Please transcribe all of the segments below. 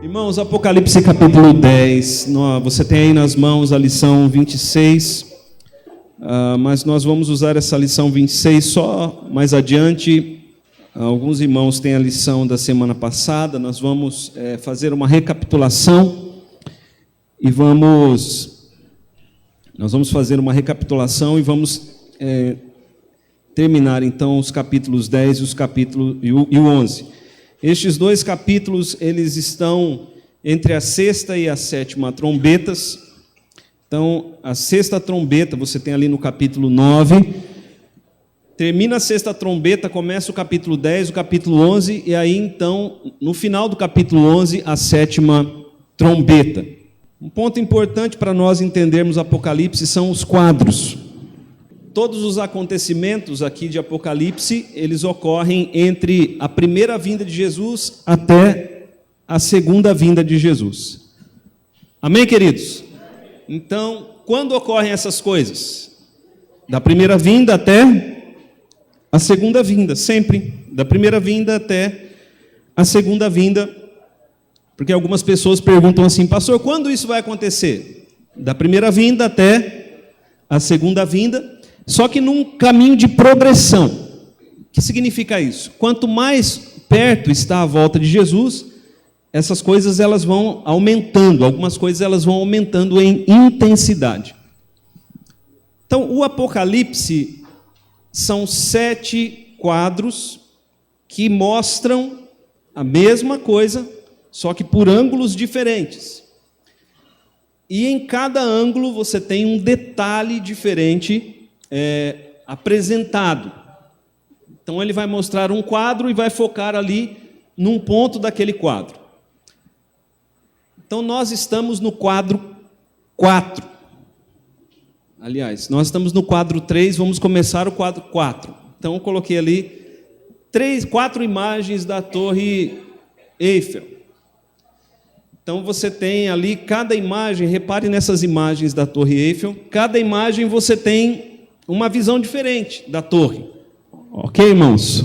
Irmãos, Apocalipse capítulo 10, você tem aí nas mãos a lição 26, mas nós vamos usar essa lição 26 só mais adiante. Alguns irmãos têm a lição da semana passada, nós vamos fazer uma recapitulação e vamos terminar então os capítulos 10 e o 11. Estes dois capítulos, eles estão entre a sexta e a sétima trombetas. Então, a sexta trombeta, você tem ali no capítulo 9. Termina a sexta trombeta, começa o capítulo 10, o capítulo 11, e aí, então, no final do capítulo 11, a sétima trombeta. Um ponto importante para nós entendermos Apocalipse são os quadros. Todos os acontecimentos aqui de Apocalipse, eles ocorrem entre a primeira vinda de Jesus até a segunda vinda de Jesus. Amém, queridos? Então, quando ocorrem essas coisas? Da primeira vinda até a segunda vinda, sempre. Da primeira vinda até a segunda vinda. Porque algumas pessoas perguntam assim, pastor, quando isso vai acontecer? Da primeira vinda até a segunda vinda. Só que num caminho de progressão. O que significa isso? Quanto mais perto está a volta de Jesus, essas coisas elas vão aumentando, algumas coisas elas vão aumentando em intensidade. Então, o Apocalipse são 7 quadros que mostram a mesma coisa, só que por ângulos diferentes. E em cada ângulo você tem um detalhe diferente apresentado. Então ele vai mostrar um quadro e vai focar ali num ponto daquele quadro. Então nós estamos no quadro 4. Aliás, nós estamos no quadro 3, vamos começar o quadro 4. Então eu coloquei ali 4 imagens da Torre Eiffel. Então você tem ali cada imagem, repare nessas imagens da Torre Eiffel, cada imagem você tem uma visão diferente da torre. Ok, irmãos?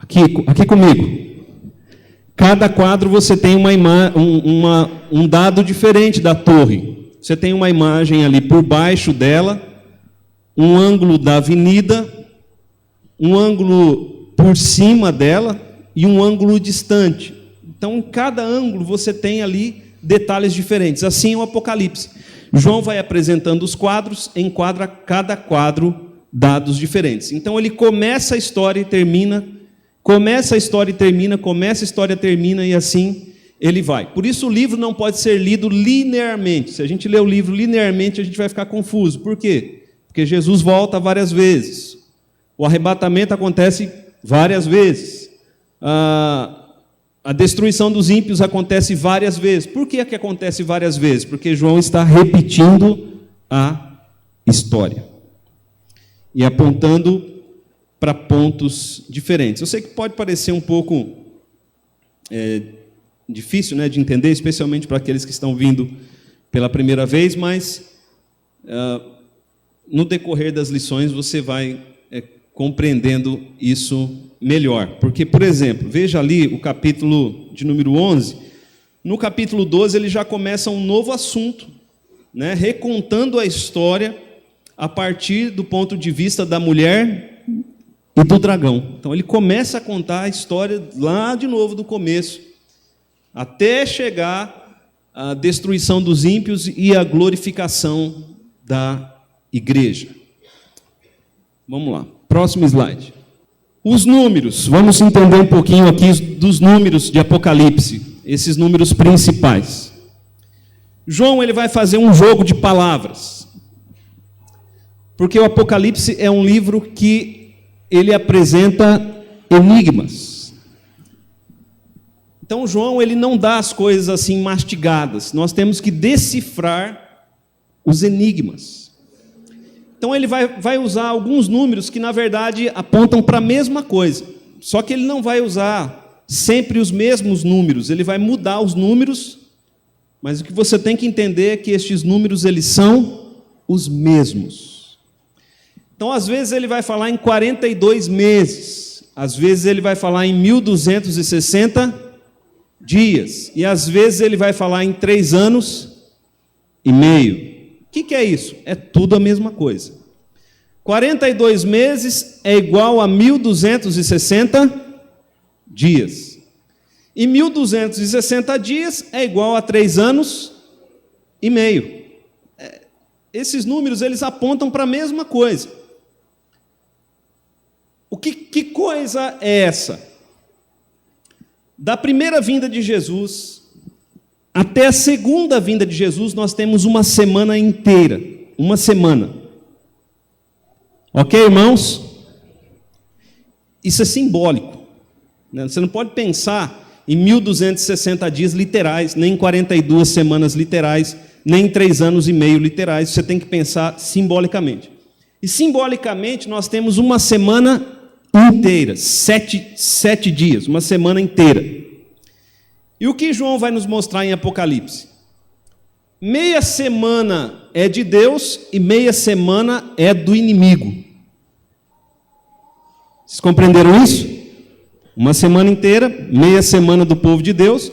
Aqui comigo. Cada quadro você tem um dado diferente da torre. Você tem uma imagem ali por baixo dela, um ângulo da avenida, um ângulo por cima dela e um ângulo distante. Então, em cada ângulo você tem ali detalhes diferentes. Assim é o Apocalipse. João vai apresentando os quadros, enquadra cada quadro dados diferentes. Então ele começa a história e termina, começa a história e termina, começa a história e termina, e assim ele vai. Por isso o livro não pode ser lido linearmente. Se a gente ler o livro linearmente, a gente vai ficar confuso. Por quê? Porque Jesus volta várias vezes. O arrebatamento acontece várias vezes. A destruição dos ímpios acontece várias vezes. Por que acontece várias vezes? Porque João está repetindo a história e apontando para pontos diferentes. Eu sei que pode parecer um pouco difícil, né, de entender, especialmente para aqueles que estão vindo pela primeira vez, mas no decorrer das lições você vai compreendendo isso melhor. Porque, por exemplo, veja ali o capítulo de número 11, no capítulo 12 ele já começa um novo assunto, né, recontando a história a partir do ponto de vista da mulher e do dragão. Então ele começa a contar a história lá de novo do começo, até chegar à destruição dos ímpios e a glorificação da igreja. Vamos lá, próximo slide. Os números, vamos entender um pouquinho aqui dos números de Apocalipse, esses números principais. João ele vai fazer um jogo de palavras, porque o Apocalipse é um livro que ele apresenta enigmas. Então João ele não dá as coisas assim mastigadas, nós temos que decifrar os enigmas. Então ele vai usar alguns números que na verdade apontam para a mesma coisa, só que ele não vai usar sempre os mesmos números, ele vai mudar os números, mas o que você tem que entender é que estes números eles são os mesmos. Então às vezes ele vai falar em 42 meses, às vezes ele vai falar em 1260 dias. E às vezes ele vai falar em 3 anos e meio. O que é isso? É tudo a mesma coisa. 42 meses é igual a 1.260 dias. E 1.260 dias é igual a 3 anos e meio. Esses números, eles apontam para a mesma coisa. Que coisa é essa? Da primeira vinda de Jesus até a segunda vinda de Jesus, nós temos uma semana inteira. Uma semana. Ok, irmãos? Isso é simbólico. Você não pode pensar em 1.260 dias literais, nem em 42 semanas literais, nem em 3 anos e meio literais. Você tem que pensar simbolicamente. E simbolicamente nós temos uma semana inteira, 7 dias, uma semana inteira. E o que João vai nos mostrar em Apocalipse? Meia semana é de Deus e meia semana é do inimigo. Vocês compreenderam isso? Uma semana inteira, meia semana do povo de Deus,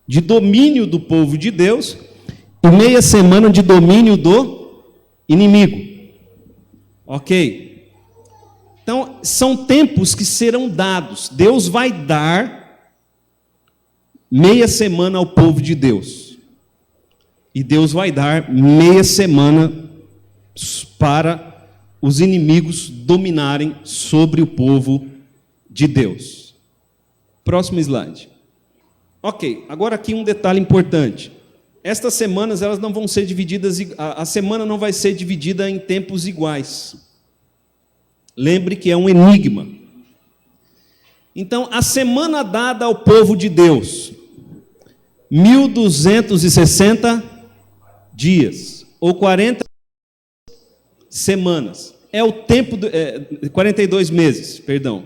de domínio do povo de Deus, e meia semana de domínio do inimigo. Ok? Então, são tempos que serão dados. Deus vai dar meia semana ao povo de Deus. E Deus vai dar meia semana para os inimigos dominarem sobre o povo de Deus. Próximo slide. Ok, agora aqui um detalhe importante. Estas semanas, elas não vão ser divididas, a semana não vai ser dividida em tempos iguais. Lembre que é um enigma. Então, a semana dada ao povo de Deus, 1.260 dias, ou 40 semanas. É o tempo, 42 meses, perdão.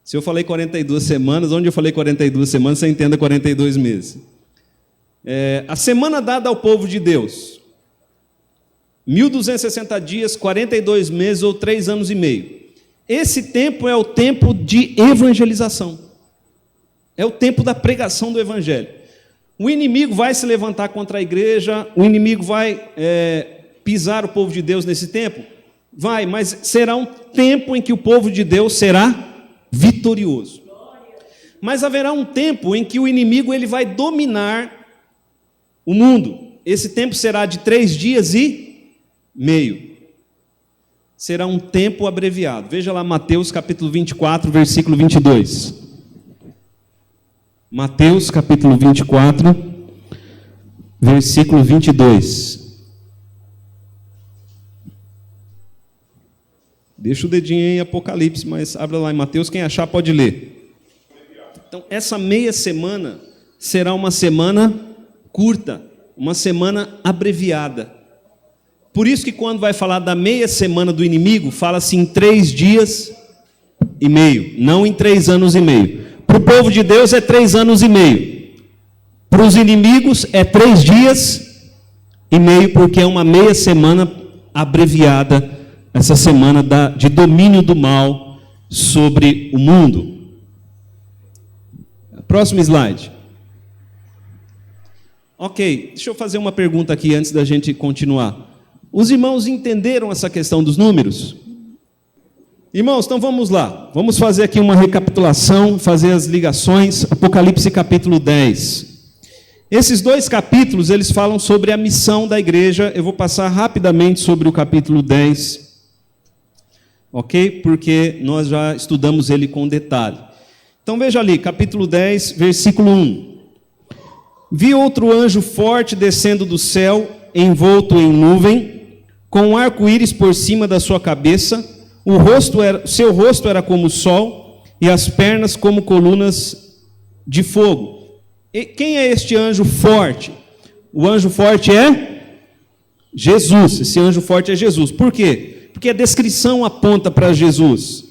Se eu falei 42 semanas, onde eu falei 42 semanas, você entenda 42 meses. A semana dada ao povo de Deus, 1.260 dias, 42 meses ou 3 anos e meio. Esse tempo é o tempo de evangelização. É o tempo da pregação do evangelho. O inimigo vai se levantar contra a igreja, o inimigo vai pisar o povo de Deus nesse tempo? Vai, mas será um tempo em que o povo de Deus será vitorioso. Mas haverá um tempo em que o inimigo ele vai dominar o mundo. Esse tempo será de 3 dias e meio. Será um tempo abreviado. Veja lá Mateus capítulo 24, versículo 22. Mateus capítulo 24, versículo 22. Deixa o dedinho aí em Apocalipse, mas abra lá em Mateus, quem achar pode ler. Então, essa meia semana será uma semana curta, uma semana abreviada. Por isso que quando vai falar da meia semana do inimigo, fala-se em 3 dias e meio, não em 3 anos e meio. Para o povo de Deus é 3 anos e meio. Para os inimigos é 3 dias e meio, porque é uma meia semana abreviada, essa semana de domínio do mal sobre o mundo. Próximo slide. Ok, deixa eu fazer uma pergunta aqui antes da gente continuar. Os irmãos entenderam essa questão dos números? Irmãos, então vamos lá. Vamos fazer aqui uma recapitulação, fazer as ligações. Apocalipse capítulo 10. Esses 2 capítulos, eles falam sobre a missão da igreja. Eu vou passar rapidamente sobre o capítulo 10. Ok? Porque nós já estudamos ele com detalhe. Então veja ali, capítulo 10, versículo 1. Vi outro anjo forte descendo do céu, envolto em nuvem, com um arco-íris por cima da sua cabeça, seu rosto era como o sol, e as pernas como colunas de fogo. E quem é este anjo forte? O anjo forte é Jesus. Esse anjo forte é Jesus. Por quê? Porque a descrição aponta para Jesus.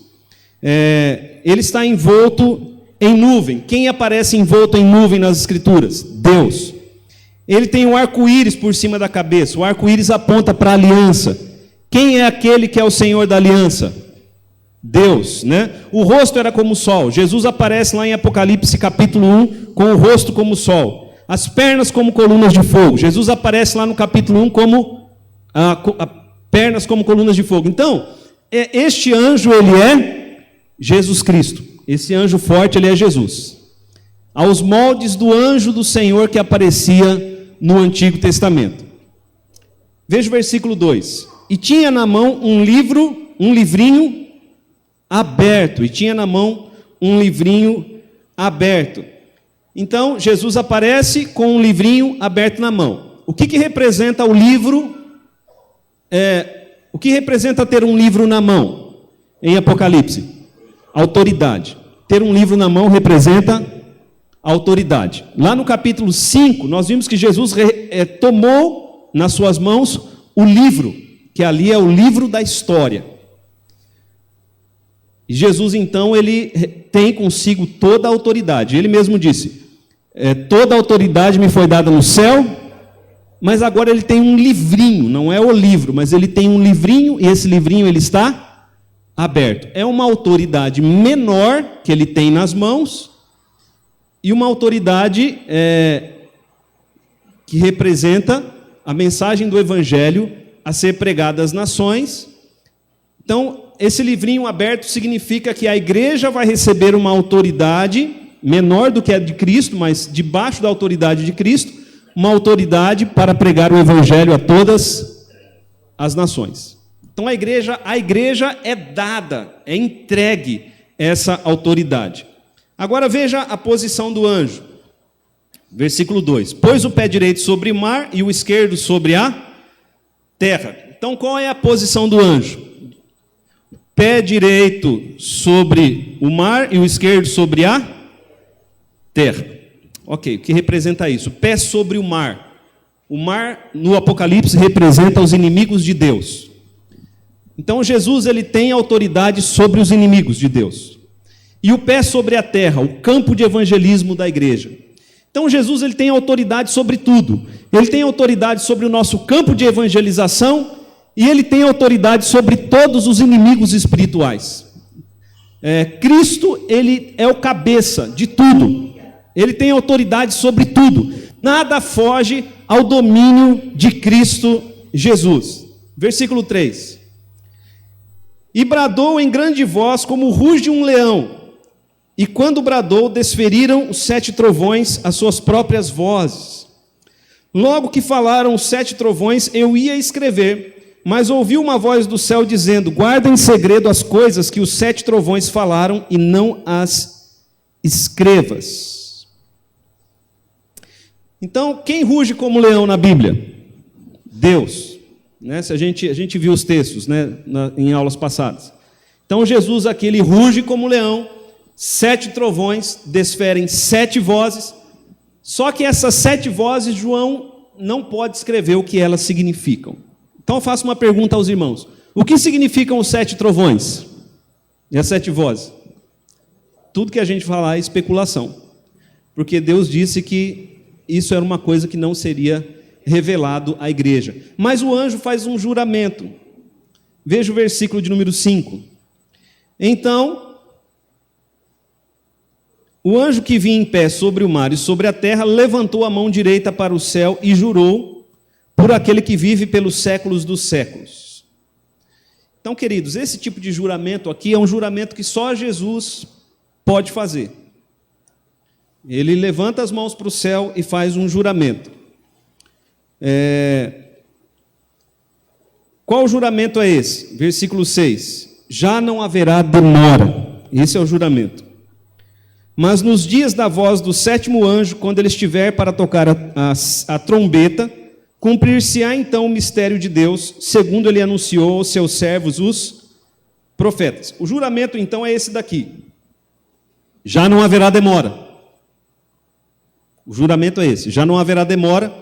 Ele está envolto em nuvem. Quem aparece envolto em nuvem nas Escrituras? Deus. Ele tem um arco-íris por cima da cabeça. O arco-íris aponta para a aliança. Quem é aquele que é o Senhor da aliança? Deus, né? O rosto era como o sol. Jesus aparece lá em Apocalipse capítulo 1 com o rosto como o sol. As pernas como colunas de fogo. Jesus aparece lá no capítulo 1 como pernas como colunas de fogo. Então, este anjo, ele é Jesus Cristo. Esse anjo forte, ele é Jesus. Aos moldes do anjo do Senhor que aparecia no Antigo Testamento. Veja o versículo 2. E tinha na mão um livrinho aberto. E tinha na mão um livrinho aberto. Então, Jesus aparece com um livrinho aberto na mão. O que representa o livro? O que representa ter um livro na mão em Apocalipse? Autoridade. Ter um livro na mão representa autoridade. Lá no capítulo 5, nós vimos que Jesus tomou nas suas mãos o livro, que ali é o livro da história. E Jesus, então, ele tem consigo toda a autoridade. Ele mesmo disse, toda a autoridade me foi dada no céu, mas agora ele tem um livrinho, não é o livro, mas ele tem um livrinho, e esse livrinho ele está aberto. É uma autoridade menor que ele tem nas mãos, e uma autoridade que representa a mensagem do Evangelho a ser pregada às nações. Então, esse livrinho aberto significa que a igreja vai receber uma autoridade menor do que a de Cristo, mas debaixo da autoridade de Cristo, uma autoridade para pregar o Evangelho a todas as nações. Então, a igreja é dada, é entregue essa autoridade. Agora veja a posição do anjo. Versículo 2. Pôs o pé direito sobre o mar e o esquerdo sobre a terra. Então, qual é a posição do anjo? Pé direito sobre o mar e o esquerdo sobre a terra. Ok, o que representa isso? Pé sobre o mar. O mar, no Apocalipse, representa os inimigos de Deus. Então, Jesus ele tem autoridade sobre os inimigos de Deus. E o pé sobre a terra, o campo de evangelismo da igreja. Então, Jesus ele tem autoridade sobre tudo. Ele tem autoridade sobre o nosso campo de evangelização e ele tem autoridade sobre todos os inimigos espirituais. Cristo, ele é o cabeça de tudo. Ele tem autoridade sobre tudo. Nada foge ao domínio de Cristo Jesus. Versículo 3. E bradou em grande voz como ruge um leão. E quando bradou, desferiram os 7 trovões as suas próprias vozes. Logo que falaram os 7 trovões, eu ia escrever, mas ouvi uma voz do céu dizendo, guarda em segredo as coisas que os 7 trovões falaram e não as escrevas. Então, quem ruge como leão na Bíblia? Deus. Né? Se a gente viu os textos, né, em aulas passadas. Então, Jesus aqui, ele ruge como leão, 7 trovões desferem 7 vozes, só que essas 7 vozes, João não pode escrever o que elas significam. Então eu faço uma pergunta aos irmãos. O que significam os 7 trovões? E as 7 vozes? Tudo que a gente falar é especulação. Porque Deus disse que isso era uma coisa que não seria revelado à igreja. Mas o anjo faz um juramento. Veja o versículo de número 5. Então, o anjo que vinha em pé sobre o mar e sobre a terra levantou a mão direita para o céu e jurou por aquele que vive pelos séculos dos séculos. Então, queridos, esse tipo de juramento aqui é um juramento que só Jesus pode fazer. Ele levanta as mãos para o céu e faz um juramento. Qual juramento é esse? Versículo 6. Já não haverá demora. Esse é o juramento. Mas nos dias da voz do 7º anjo, quando ele estiver para tocar a trombeta, cumprir-se-á então o mistério de Deus, segundo ele anunciou aos seus servos, os profetas. O juramento então é esse daqui. Já não haverá demora. O juramento é esse. Já não haverá demora.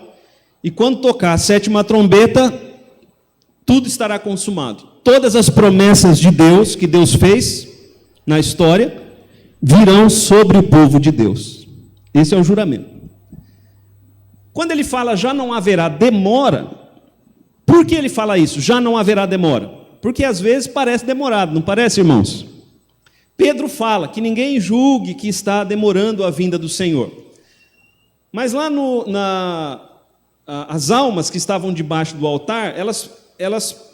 E quando tocar a 7ª trombeta, tudo estará consumado. Todas as promessas de Deus, que Deus fez na história, virão sobre o povo de Deus. Esse é o juramento. Quando ele fala já não haverá demora, por que ele fala isso? Já não haverá demora. Porque às vezes parece demorado, não parece, irmãos? Pedro fala que ninguém julgue que está demorando a vinda do Senhor. Mas lá as almas que estavam debaixo do altar,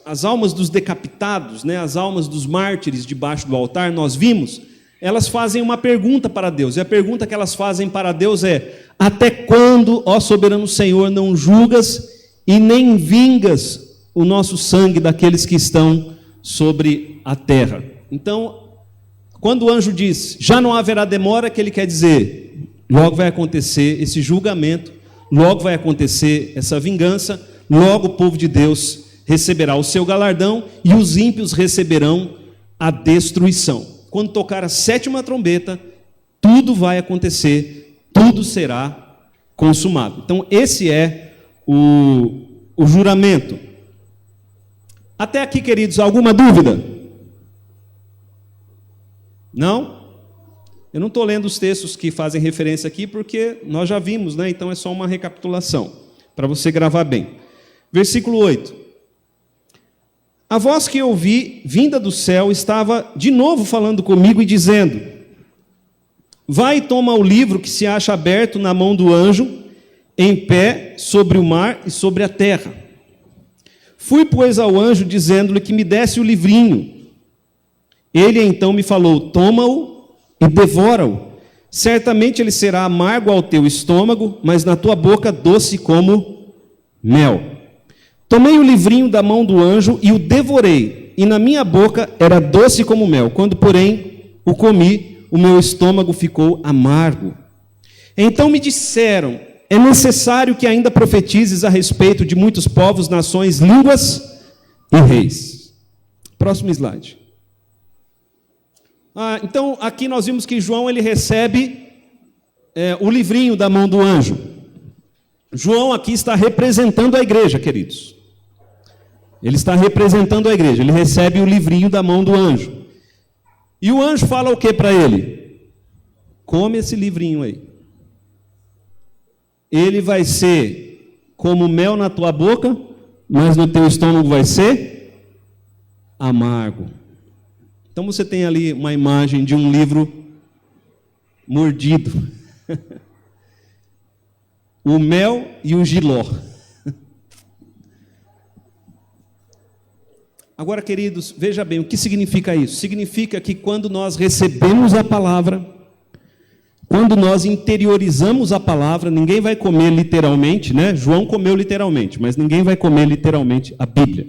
as almas dos decapitados, né, as almas dos mártires debaixo do altar, nós vimos, elas fazem uma pergunta para Deus. E a pergunta que elas fazem para Deus é: até quando, ó soberano Senhor, não julgas e nem vingas o nosso sangue daqueles que estão sobre a terra? Então, quando o anjo diz, já não haverá demora, que ele quer dizer, logo vai acontecer esse julgamento, logo vai acontecer essa vingança, logo o povo de Deus receberá o seu galardão e os ímpios receberão a destruição. Quando tocar a 7ª trombeta, tudo vai acontecer, tudo será consumado. Então, esse é o juramento. Até aqui, queridos, alguma dúvida? Não? Eu não estou lendo os textos que fazem referência aqui, porque nós já vimos, né? Então é só uma recapitulação, para você gravar bem. Versículo 8. A voz que eu ouvi, vinda do céu, estava de novo falando comigo e dizendo: vai e toma o livro que se acha aberto na mão do anjo, em pé sobre o mar e sobre a terra. Fui, pois, ao anjo, dizendo-lhe que me desse o livrinho. Ele então me falou: toma-o e devora-o. Certamente ele será amargo ao teu estômago, mas na tua boca doce como mel. Tomei o livrinho da mão do anjo e o devorei, e na minha boca era doce como mel. Quando, porém, o comi, o meu estômago ficou amargo. Então me disseram: é necessário que ainda profetizes a respeito de muitos povos, nações, línguas e reis. Próximo slide. Então, aqui nós vimos que João ele recebe o livrinho da mão do anjo. João aqui está representando a igreja, queridos. Ele está representando a igreja. Ele recebe o livrinho da mão do anjo. E o anjo fala o que para ele? Come esse livrinho aí. Ele vai ser como mel na tua boca, mas no teu estômago vai ser amargo. Então você tem ali uma imagem de um livro mordido. O mel e o jiló. Agora, queridos, veja bem, o que significa isso? Significa que quando nós recebemos a palavra, quando nós interiorizamos a palavra, ninguém vai comer literalmente, né? João comeu literalmente, mas ninguém vai comer literalmente a Bíblia.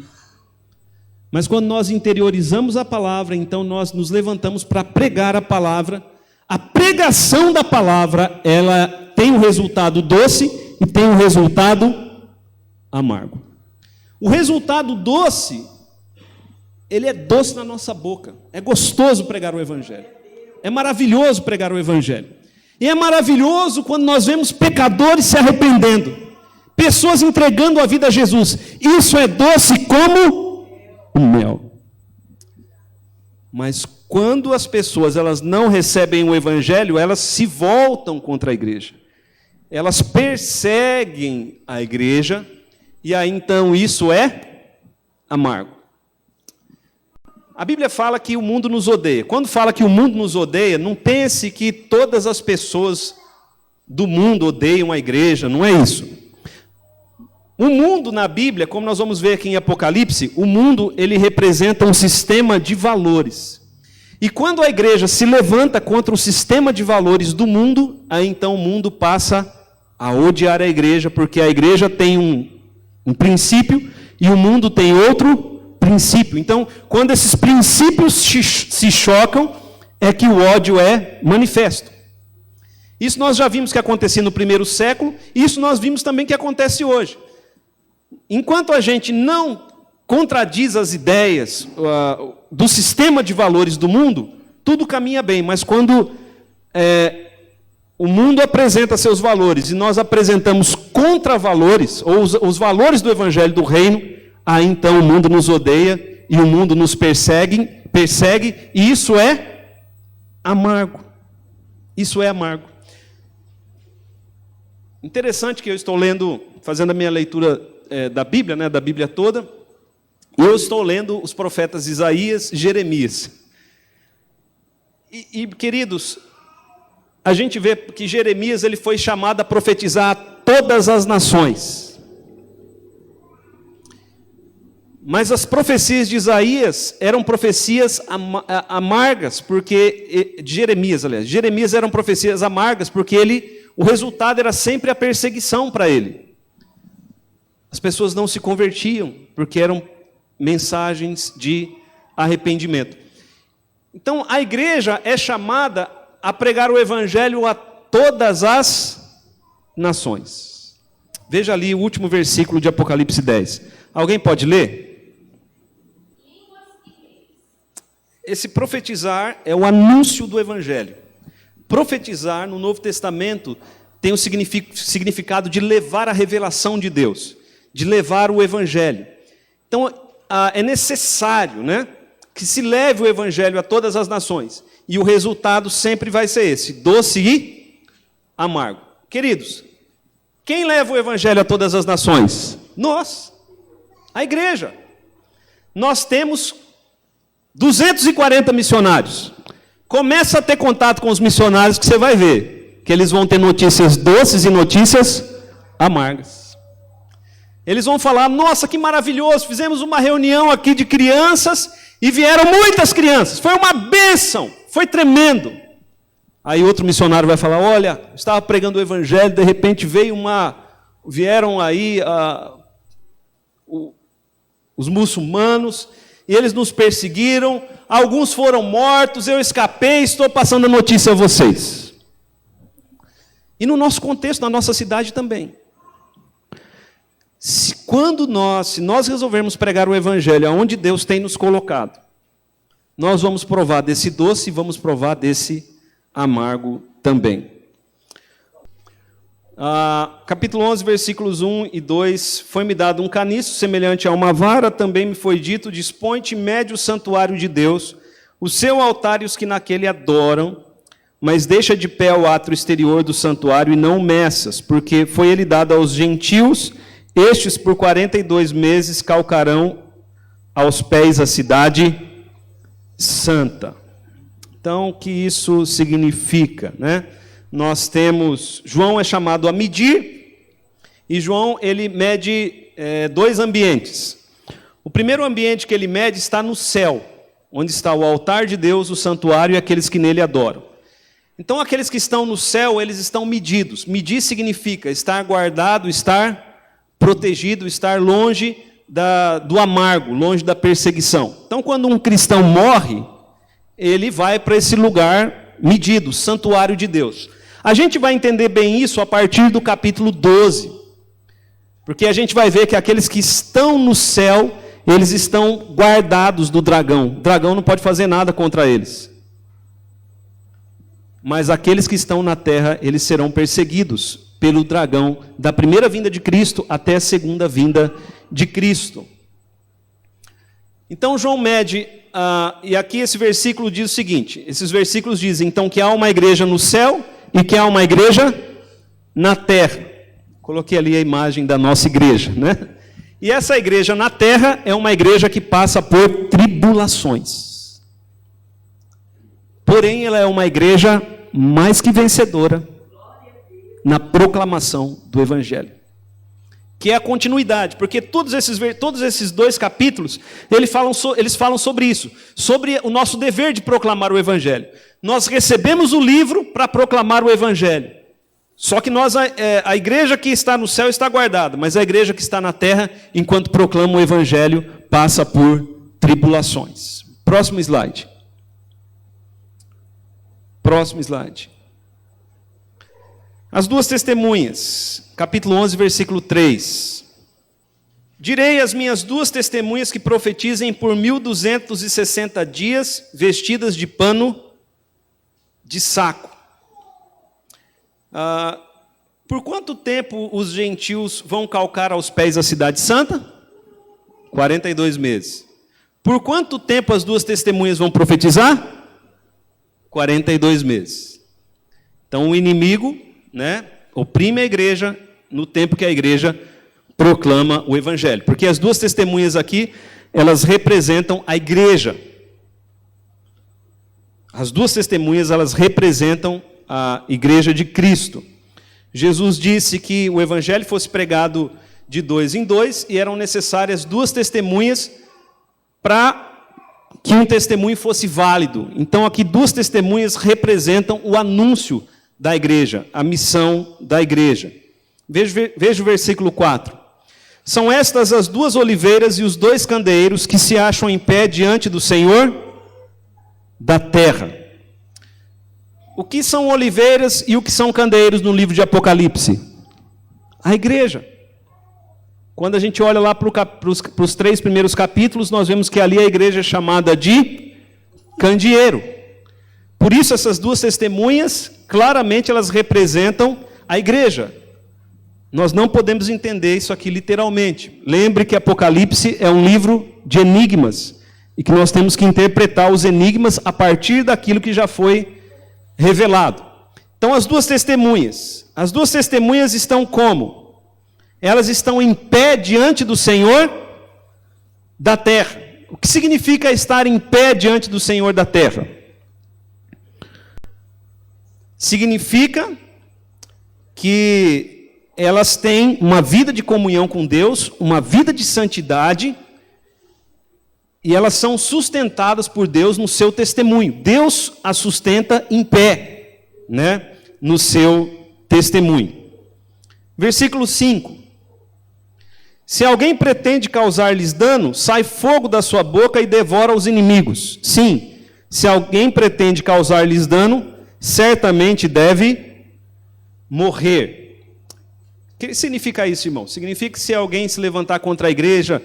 Mas quando nós interiorizamos a palavra, então nós nos levantamos para pregar a palavra. A pregação da palavra, ela tem um resultado doce e tem um resultado amargo. O resultado doce, ele é doce na nossa boca. É gostoso pregar o Evangelho. É maravilhoso pregar o Evangelho. E é maravilhoso quando nós vemos pecadores se arrependendo. Pessoas entregando a vida a Jesus. Isso é doce como o mel. Mas quando as pessoas elas não recebem o Evangelho, elas se voltam contra a igreja. Elas perseguem a igreja, e aí então isso é amargo. A Bíblia fala que o mundo nos odeia. Quando fala que o mundo nos odeia, não pense que todas as pessoas do mundo odeiam a igreja, não é isso. O mundo na Bíblia, como nós vamos ver aqui em Apocalipse, o mundo ele representa um sistema de valores. E quando a igreja se levanta contra o sistema de valores do mundo, aí então o mundo passa a odiar a igreja, porque a igreja tem um princípio e o mundo tem outro princípio. Então, quando esses princípios se chocam, é que o ódio é manifesto. Isso nós já vimos que acontecia no primeiro século, e isso nós vimos também que acontece hoje. Enquanto a gente não contradiz as ideias do sistema de valores do mundo, tudo caminha bem, mas quando o mundo apresenta seus valores e nós apresentamos contra-valores, ou os valores do Evangelho do Reino, aí então o mundo nos odeia e o mundo nos persegue, e isso é amargo. Isso é amargo. Interessante que eu estou lendo, fazendo a minha leitura da Bíblia, né, da Bíblia toda, e eu estou lendo os profetas Isaías e Jeremias. Queridos, a gente vê que Jeremias ele foi chamado a profetizar a todas as nações. Mas as profecias de Isaías eram profecias amargas, porque de Jeremias, aliás, Jeremias eram profecias amargas, porque o resultado era sempre a perseguição para ele. As pessoas não se convertiam, porque eram mensagens de arrependimento. Então, a igreja é chamada a pregar o evangelho a todas as nações. Veja ali o último versículo de Apocalipse 10. Alguém pode ler? Esse profetizar é o anúncio do evangelho. Profetizar no Novo Testamento tem o significado de levar a revelação de Deus, de levar o evangelho. Então, é necessário, né, que se leve o evangelho a todas as nações. E o resultado sempre vai ser esse, doce e amargo. Queridos, quem leva o evangelho a todas as nações? Nós, a igreja. Nós temos 240 missionários. Começa a ter contato com os missionários que você vai ver que eles vão ter notícias doces e notícias amargas. Eles vão falar, nossa, que maravilhoso, fizemos uma reunião aqui de crianças e vieram muitas crianças, foi uma bênção, foi tremendo. Aí outro missionário vai falar, olha, estava pregando o evangelho, de repente vieram aí os muçulmanos, e eles nos perseguiram, alguns foram mortos, eu escapei, estou passando a notícia a vocês. E no nosso contexto, na nossa cidade também. Se nós resolvermos pregar o evangelho aonde Deus tem nos colocado, nós vamos provar desse doce e vamos provar desse amargo também. Capítulo 11, versículos 1 e 2. Foi-me dado um caniço semelhante a uma vara, também me foi dito, dispõe-te, mede o santuário de Deus, o seu altar e os que naquele adoram, mas deixa de pé o átrio exterior do santuário e não meças, porque foi ele dado aos gentios. Estes, por 42 meses, calcarão aos pés a cidade santa. Então, o que isso significa, né? Nós temos, João é chamado a medir, e João, ele mede dois ambientes. O primeiro ambiente que ele mede está no céu, onde está o altar de Deus, o santuário e aqueles que nele adoram. Então, aqueles que estão no céu, eles estão medidos. Medir significa estar guardado, estar protegido, estar longe do amargo, longe da perseguição. Então, quando um cristão morre, ele vai para esse lugar medido, santuário de Deus. A gente vai entender bem isso a partir do capítulo 12, porque a gente vai ver que aqueles que estão no céu, eles estão guardados do dragão. O dragão não pode fazer nada contra eles. Mas aqueles que estão na terra, eles serão perseguidos pelo dragão, da primeira vinda de Cristo até a segunda vinda de Cristo. Então João mede, e aqui esse versículo diz o seguinte, esses versículos dizem então que há uma igreja no céu e que há uma igreja na terra. Coloquei ali a imagem da nossa igreja, né? E essa igreja na terra é uma igreja que passa por tribulações. Porém, ela é uma igreja mais que vencedora na proclamação do evangelho, que é a continuidade, porque todos esses dois capítulos, eles falam sobre isso, sobre o nosso dever de proclamar o evangelho. Nós recebemos o livro para proclamar o evangelho, só que a igreja que está no céu está guardada, mas a igreja que está na terra, enquanto proclama o evangelho, passa por tribulações. Próximo slide. Próximo slide. As duas testemunhas, capítulo 11, versículo 3. Direi às minhas duas testemunhas que profetizem por 1260 dias, vestidas de pano de saco. Por quanto tempo os gentios vão calcar aos pés a cidade santa? 42 meses. Por quanto tempo as duas testemunhas vão profetizar? 42 meses. Então o inimigo, né, oprime a igreja no tempo que a igreja proclama o evangelho. Porque as duas testemunhas aqui, elas representam a igreja. As duas testemunhas, elas representam a igreja de Cristo. Jesus disse que o evangelho fosse pregado de 2 em 2 e eram necessárias 2 testemunhas para que um testemunho fosse válido. Então, aqui 2 testemunhas representam o anúncio da igreja, a missão da igreja. Veja o versículo 4. São estas as 2 oliveiras e os 2 candeeiros que se acham em pé diante do Senhor da terra. O que são oliveiras e o que são candeeiros no livro de Apocalipse? A igreja. Quando a gente olha lá para os 3 primeiros capítulos, nós vemos que ali a igreja é chamada de candeeiro. Por isso essas 2 testemunhas, claramente elas representam a igreja. Nós não podemos entender isso aqui literalmente. Lembre que Apocalipse é um livro de enigmas, e que nós temos que interpretar os enigmas a partir daquilo que já foi revelado. Então as 2 testemunhas estão como? Elas estão em pé diante do Senhor da terra. O que significa estar em pé diante do Senhor da terra? Significa que elas têm uma vida de comunhão com Deus, uma vida de santidade, e elas são sustentadas por Deus no seu testemunho. Deus as sustenta em pé, né, no seu testemunho. Versículo 5. Se alguém pretende causar-lhes dano, sai fogo da sua boca e devora os inimigos. Sim, se alguém pretende causar-lhes dano, certamente deve morrer. O que significa isso, irmão? Significa que se alguém se levantar contra a igreja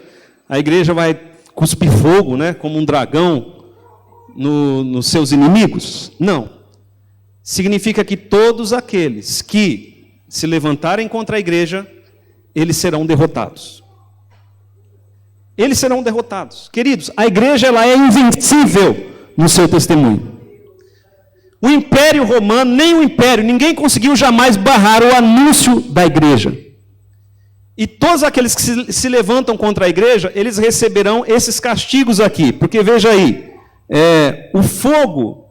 vai cuspir fogo, né, como um dragão nos seus inimigos? Não. Significa que todos aqueles que se levantarem contra a igreja, eles serão derrotados. Eles serão derrotados. Queridos, a igreja ela é invencível no seu testemunho. O Império Romano, nem o Império, ninguém conseguiu jamais barrar o anúncio da igreja. E todos aqueles que se levantam contra a igreja, eles receberão esses castigos aqui. Porque veja aí, o fogo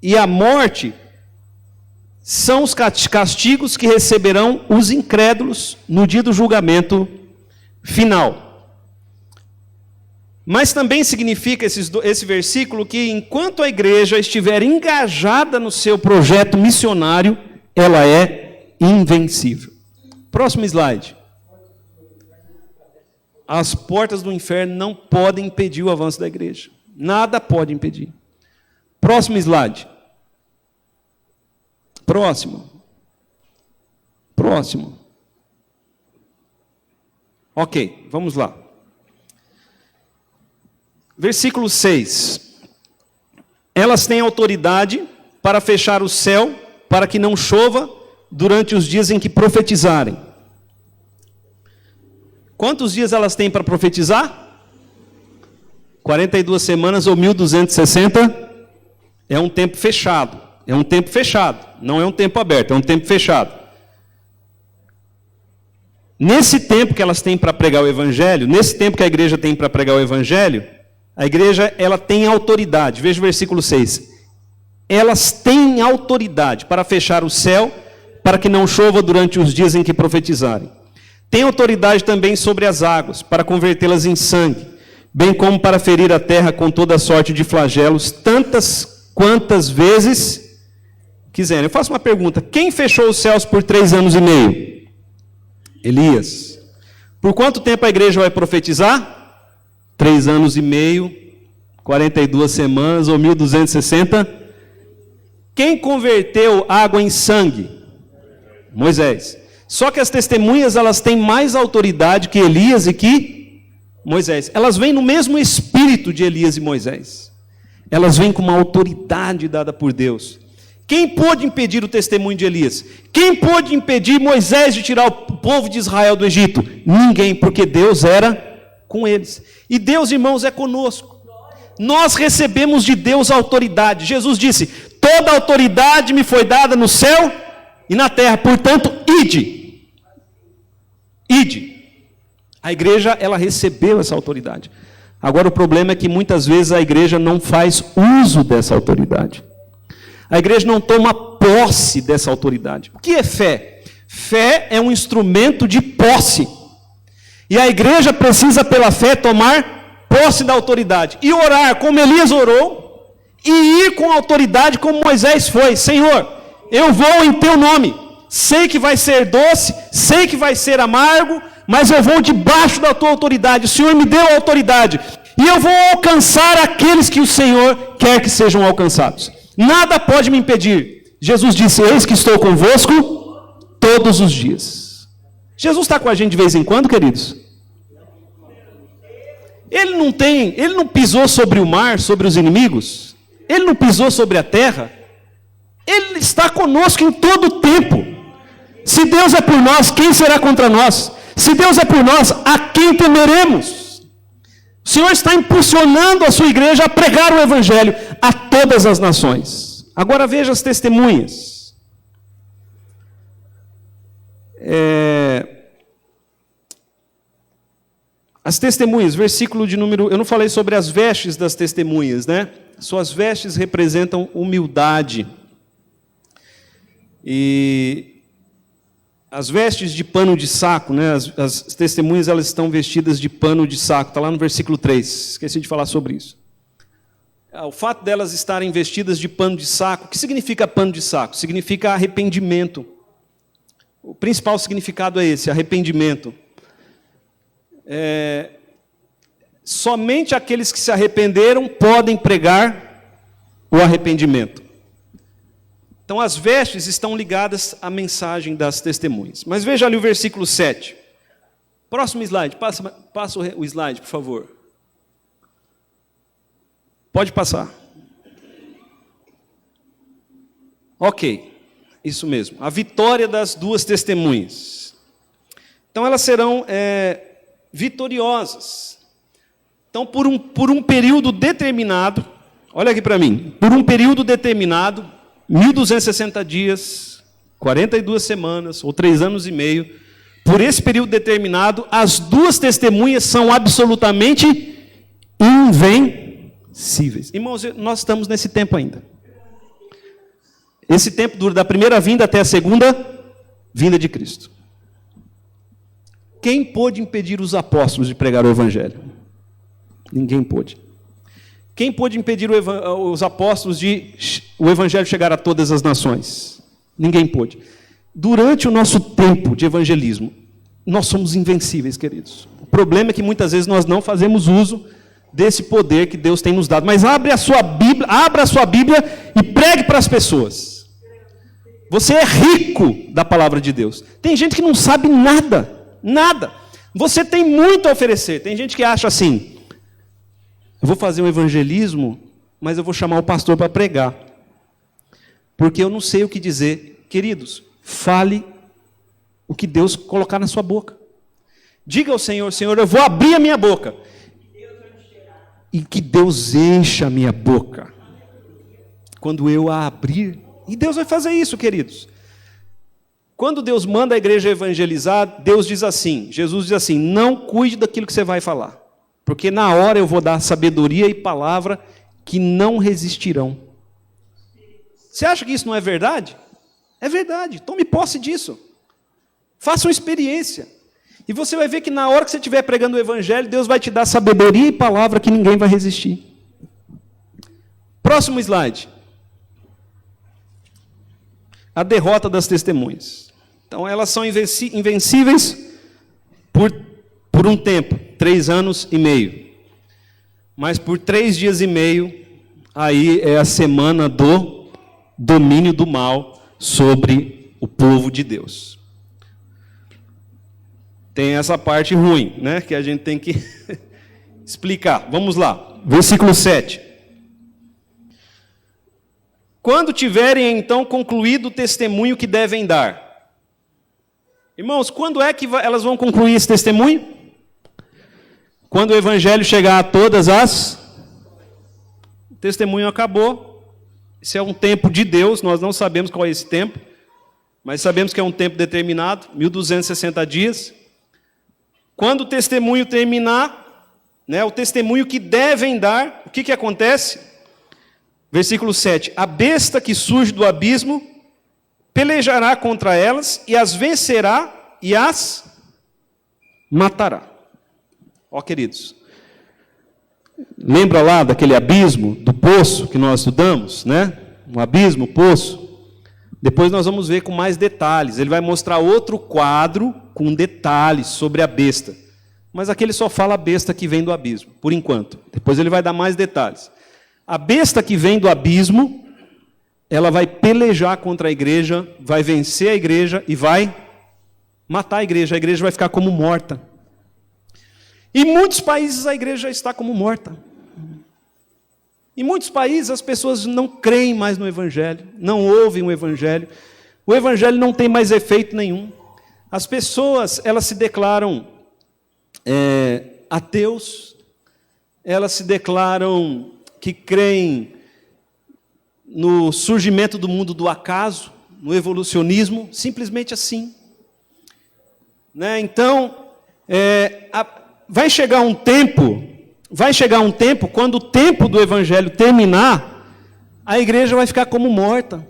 e a morte são os castigos que receberão os incrédulos no dia do julgamento final. Mas também significa esse versículo que enquanto a igreja estiver engajada no seu projeto missionário, ela é invencível. Próximo slide. As portas do inferno não podem impedir o avanço da igreja. Nada pode impedir. Próximo slide. Próximo. Ok, vamos lá. Versículo 6. Elas têm autoridade para fechar o céu, para que não chova durante os dias em que profetizarem. Quantos dias elas têm para profetizar? 42 semanas ou 1260? É um tempo fechado. É um tempo fechado. Não é um tempo aberto, é um tempo fechado. Nesse tempo que elas têm para pregar o evangelho, nesse tempo que a igreja tem para pregar o evangelho, a igreja ela tem autoridade. Veja o versículo 6. Elas têm autoridade para fechar o céu, para que não chova durante os dias em que profetizarem. Tem autoridade também sobre as águas, para convertê-las em sangue, bem como para ferir a terra com toda sorte de flagelos, tantas quantas vezes quiserem. Eu faço uma pergunta: quem fechou os céus por 3 anos e meio? Elias. Por quanto tempo a igreja vai profetizar? 3 anos e meio, 42 semanas ou 1260. Quem converteu água em sangue? Moisés. Só que as testemunhas, elas têm mais autoridade que Elias e que Moisés. Elas vêm no mesmo espírito de Elias e Moisés. Elas vêm com uma autoridade dada por Deus. Quem pôde impedir o testemunho de Elias? Quem pôde impedir Moisés de tirar o povo de Israel do Egito? Ninguém, porque Deus era com eles. E Deus, irmãos, é conosco. Nós recebemos de Deus a autoridade. Jesus disse: toda autoridade me foi dada no céu e na terra, portanto, ide. A igreja, ela recebeu essa autoridade. Agora, o problema é que muitas vezes a igreja não faz uso dessa autoridade. A igreja não toma posse dessa autoridade. O que é fé? Fé é um instrumento de posse. E a igreja precisa, pela fé, tomar posse da autoridade. E orar como Elias orou, e ir com autoridade como Moisés foi. Senhor, eu vou em teu nome. Sei que vai ser doce, sei que vai ser amargo, mas eu vou debaixo da tua autoridade. O Senhor me deu a autoridade. E eu vou alcançar aqueles que o Senhor quer que sejam alcançados. Nada pode me impedir. Jesus disse, eis que estou convosco todos os dias. Jesus está com a gente de vez em quando, queridos? Ele não pisou sobre o mar, sobre os inimigos? Ele não pisou sobre a terra? Ele está conosco em todo o tempo. Se Deus é por nós, quem será contra nós? Se Deus é por nós, a quem temeremos? O Senhor está impulsionando a sua igreja a pregar o Evangelho a todas as nações. Agora veja as testemunhas. As testemunhas, versículo de número... Eu não falei sobre as vestes das testemunhas, né? Suas vestes representam humildade. E as vestes de pano de saco, né? As testemunhas, elas estão vestidas de pano de saco. Está lá no versículo 3. Esqueci de falar sobre isso. O fato delas estarem vestidas de pano de saco, o que significa pano de saco? Significa arrependimento. O principal significado é esse, arrependimento. Somente aqueles que se arrependeram podem pregar o arrependimento. Então, as vestes estão ligadas à mensagem das testemunhas. Mas veja ali o versículo 7. Próximo slide, passa o slide, por favor. Pode passar. Ok, isso mesmo. A vitória das duas testemunhas. Então, elas serão vitoriosas. Então, por um período determinado, olha aqui para mim, por um período determinado, 1.260 dias, 42 semanas, ou 3 anos e meio, por esse período determinado, as duas testemunhas são absolutamente invencíveis. Irmãos, nós estamos nesse tempo ainda. Esse tempo dura da primeira vinda até a segunda vinda de Cristo. Quem pôde impedir os apóstolos de pregar o Evangelho? Ninguém pôde. Quem pôde impedir os apóstolos de o Evangelho chegar a todas as nações? Ninguém pôde. Durante o nosso tempo de evangelismo, nós somos invencíveis, queridos. O problema é que muitas vezes nós não fazemos uso desse poder que Deus tem nos dado. Mas abra a sua Bíblia e pregue para as pessoas. Você é rico da palavra de Deus. Tem gente que não sabe nada, nada. Você tem muito a oferecer. Tem gente que acha assim, eu vou fazer um evangelismo, mas eu vou chamar o pastor para pregar. Porque eu não sei o que dizer. Queridos, fale o que Deus colocar na sua boca. Diga ao Senhor, Senhor, eu vou abrir a minha boca. E que Deus encha a minha boca. Quando eu a abrir. E Deus vai fazer isso, queridos. Quando Deus manda a igreja evangelizar, Deus diz assim, Jesus diz assim, não cuide daquilo que você vai falar. Porque na hora eu vou dar sabedoria e palavra que não resistirão. Você acha que isso não é verdade? É verdade, tome posse disso. Faça uma experiência. E você vai ver que na hora que você estiver pregando o Evangelho, Deus vai te dar sabedoria e palavra que ninguém vai resistir. Próximo slide. A derrota das testemunhas. Então, elas são invencíveis por um tempo, 3 anos e meio. Mas por 3 dias e meio, aí é a semana do domínio do mal sobre o povo de Deus. Tem essa parte ruim, né, que a gente tem que explicar. Vamos lá, versículo 7. Quando tiverem então concluído o testemunho que devem dar. Irmãos, quando é que elas vão concluir esse testemunho? Quando o evangelho chegar a todas as... O testemunho acabou. Esse é um tempo de Deus, nós não sabemos qual é esse tempo, mas sabemos que é um tempo determinado, 1260 dias. Quando o testemunho terminar, né? O testemunho que devem dar. O que acontece? Versículo 7. A besta que surge do abismo pelejará contra elas e as vencerá e as matará. Ó, queridos, lembra lá daquele abismo, do poço que nós estudamos, né? Um abismo, poço. Depois nós vamos ver com mais detalhes. Ele vai mostrar outro quadro com detalhes sobre a besta. Mas aqui ele só fala a besta que vem do abismo, por enquanto. Depois ele vai dar mais detalhes. A besta que vem do abismo, ela vai pelejar contra a igreja, vai vencer a igreja e vai matar a igreja vai ficar como morta. Em muitos países a igreja já está como morta. Em muitos países as pessoas não creem mais no Evangelho, não ouvem o Evangelho não tem mais efeito nenhum. As pessoas, elas se declaram ateus, elas se declaram que creem no surgimento do mundo do acaso, no evolucionismo, simplesmente assim. Né? Então, vai chegar um tempo quando o tempo do Evangelho terminar, a igreja vai ficar como morta.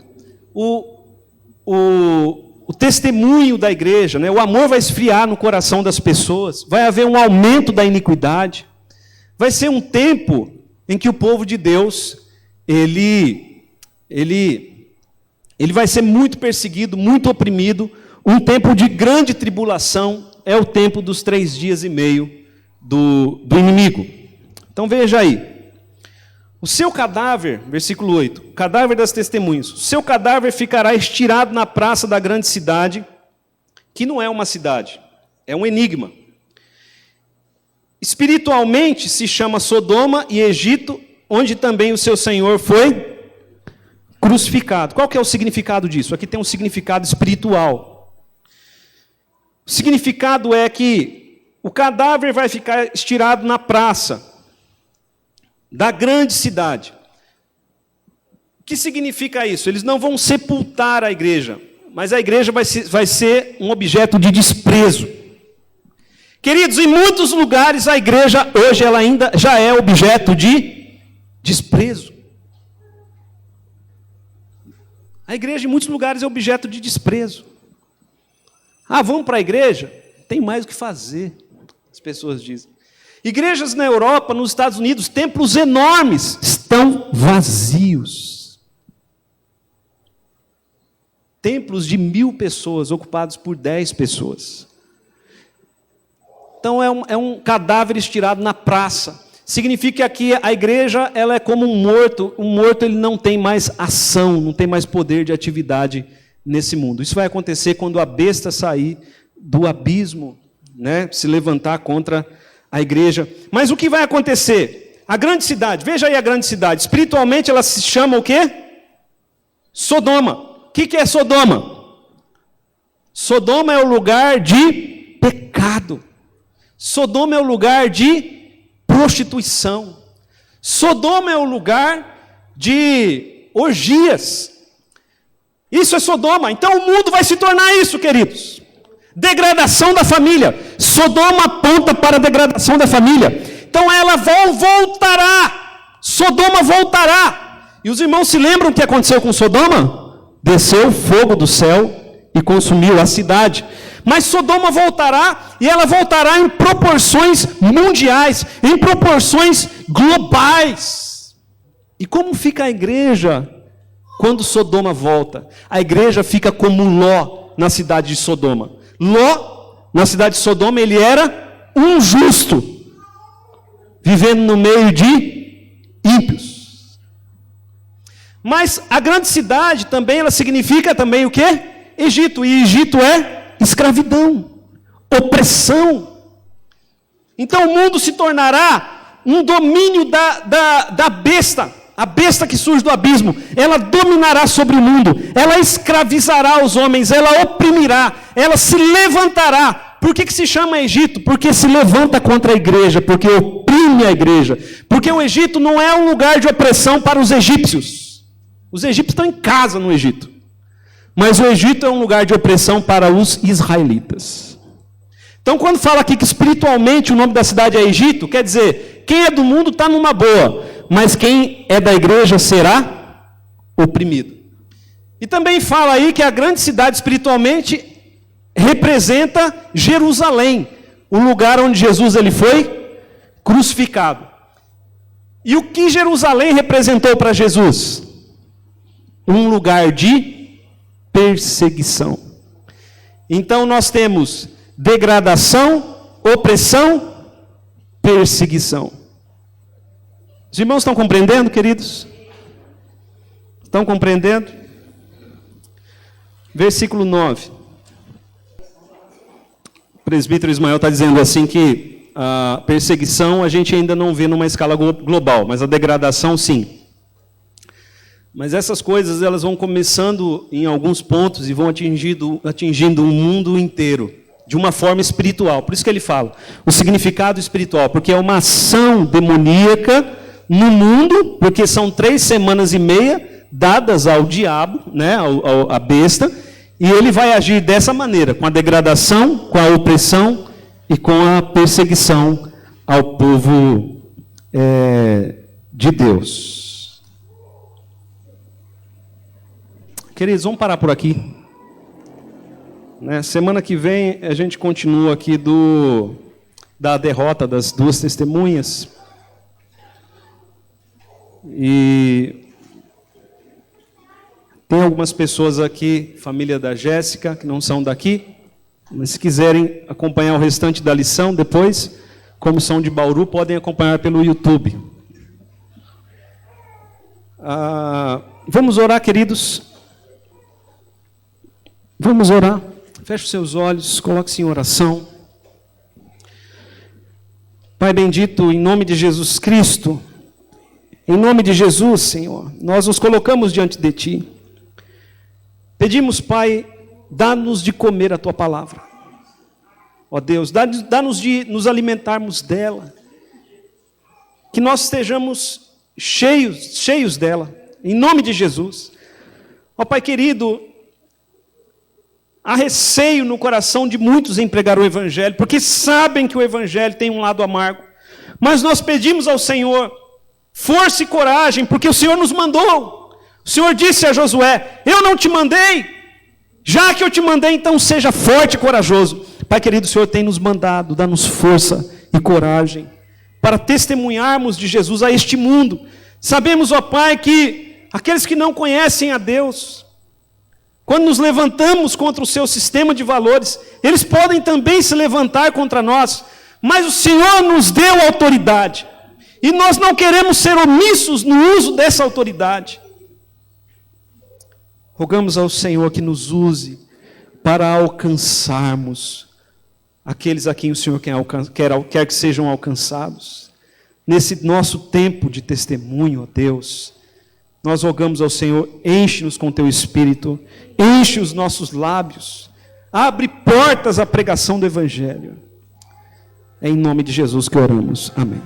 O testemunho da igreja, né? O amor vai esfriar no coração das pessoas, vai haver um aumento da iniquidade. Vai ser um tempo em que o povo de Deus, ele vai ser muito perseguido, muito oprimido. Um tempo de grande tribulação é o tempo dos 3 dias e meio do inimigo. Então veja aí. O seu cadáver, versículo 8, cadáver das testemunhas, o seu cadáver ficará estirado na praça da grande cidade, que não é uma cidade, é um enigma. Espiritualmente se chama Sodoma e Egito, onde também o seu Senhor foi crucificado. Qual que é o significado disso? Aqui tem um significado espiritual. O significado é que o cadáver vai ficar estirado na praça da grande cidade. O que significa isso? Eles não vão sepultar a igreja, mas a igreja vai ser um objeto de desprezo. Queridos, em muitos lugares a igreja hoje ela ainda já é objeto de desprezo. A igreja em muitos lugares é objeto de desprezo. Vamos para a igreja? Tem mais o que fazer, as pessoas dizem. Igrejas na Europa, nos Estados Unidos, templos enormes, estão vazios. Templos de 1.000 pessoas, ocupados por 10 pessoas. Então é um cadáver estirado na praça. Significa que a igreja ela é como um morto. Um morto ele não tem mais ação, não tem mais poder de atividade nesse mundo. Isso vai acontecer quando a besta sair do abismo, né, se levantar contra a igreja. Mas o que vai acontecer? A grande cidade, veja aí a grande cidade. Espiritualmente ela se chama o quê? Sodoma. O que é Sodoma? Sodoma é o lugar de pecado. Sodoma é o lugar de prostituição. Sodoma é o lugar de orgias. Isso é Sodoma. Então o mundo vai se tornar isso, queridos. Degradação da família. Sodoma aponta para a degradação da família. Então ela voltará. Sodoma voltará. E os irmãos se lembram o que aconteceu com Sodoma? Desceu fogo do céu e consumiu a cidade. Mas Sodoma voltará, e ela voltará em proporções mundiais, em proporções globais. E como fica a igreja quando Sodoma volta? A igreja fica como Ló na cidade de Sodoma. Ló, na cidade de Sodoma, ele era um justo, vivendo no meio de ímpios. Mas a grande cidade também, ela significa também o quê? Egito, e Egito é escravidão, opressão. Então o mundo se tornará um domínio da besta, a besta que surge do abismo. Ela dominará sobre o mundo, ela escravizará os homens, ela oprimirá, ela se levantará. Por que se chama Egito? Porque se levanta contra a igreja, porque oprime a igreja. Porque o Egito não é um lugar de opressão para os egípcios. Os egípcios estão em casa no Egito. Mas o Egito é um lugar de opressão para os israelitas. Então, quando fala aqui que espiritualmente o nome da cidade é Egito, quer dizer, quem é do mundo está numa boa, mas quem é da igreja será oprimido. E também fala aí que a grande cidade espiritualmente representa Jerusalém, o lugar onde Jesus ele foi crucificado. E o que Jerusalém representou para Jesus? Um lugar de perseguição. Então nós temos degradação, opressão, perseguição. Os irmãos estão compreendendo, queridos? Estão compreendendo? Versículo 9. O presbítero Ismael está dizendo assim que a perseguição a gente ainda não vê numa escala global, mas a degradação sim. Mas essas coisas elas vão começando em alguns pontos e vão atingindo o mundo inteiro, de uma forma espiritual. Por isso que ele fala, o significado espiritual, porque é uma ação demoníaca no mundo, porque são 3 semanas e meia dadas ao diabo, né, à besta, e ele vai agir dessa maneira, com a degradação, com a opressão e com a perseguição ao povo de Deus. Queridos, vamos parar por aqui. Semana que vem a gente continua aqui da derrota das 2 testemunhas. E tem algumas pessoas aqui, família da Jéssica, que não são daqui, mas se quiserem acompanhar o restante da lição depois, como são de Bauru, podem acompanhar pelo YouTube. Vamos orar, queridos. Vamos orar. Feche os seus olhos, coloque-se em oração. Pai bendito, em nome de Jesus Cristo, em nome de Jesus, Senhor, nós nos colocamos diante de Ti. Pedimos, Pai, dá-nos de comer a Tua palavra. Ó Deus, dá-nos de nos alimentarmos dela. Que nós estejamos cheios dela, em nome de Jesus. Ó Pai querido, há receio no coração de muitos em pregar o Evangelho, porque sabem que o Evangelho tem um lado amargo. Mas nós pedimos ao Senhor força e coragem, porque o Senhor nos mandou. O Senhor disse a Josué, eu não te mandei, já que eu te mandei, então seja forte e corajoso. Pai querido, o Senhor tem nos mandado, dá-nos força e coragem, para testemunharmos de Jesus a este mundo. Sabemos, ó Pai, que aqueles que não conhecem a Deus, quando nos levantamos contra o seu sistema de valores, eles podem também se levantar contra nós, mas o Senhor nos deu autoridade, e nós não queremos ser omissos no uso dessa autoridade. Rogamos ao Senhor que nos use para alcançarmos aqueles a quem o Senhor quer que sejam alcançados. Nesse nosso tempo de testemunho, ó Deus, nós rogamos ao Senhor, enche-nos com Teu Espírito, enche os nossos lábios, abre portas à pregação do Evangelho. É em nome de Jesus que oramos. Amém.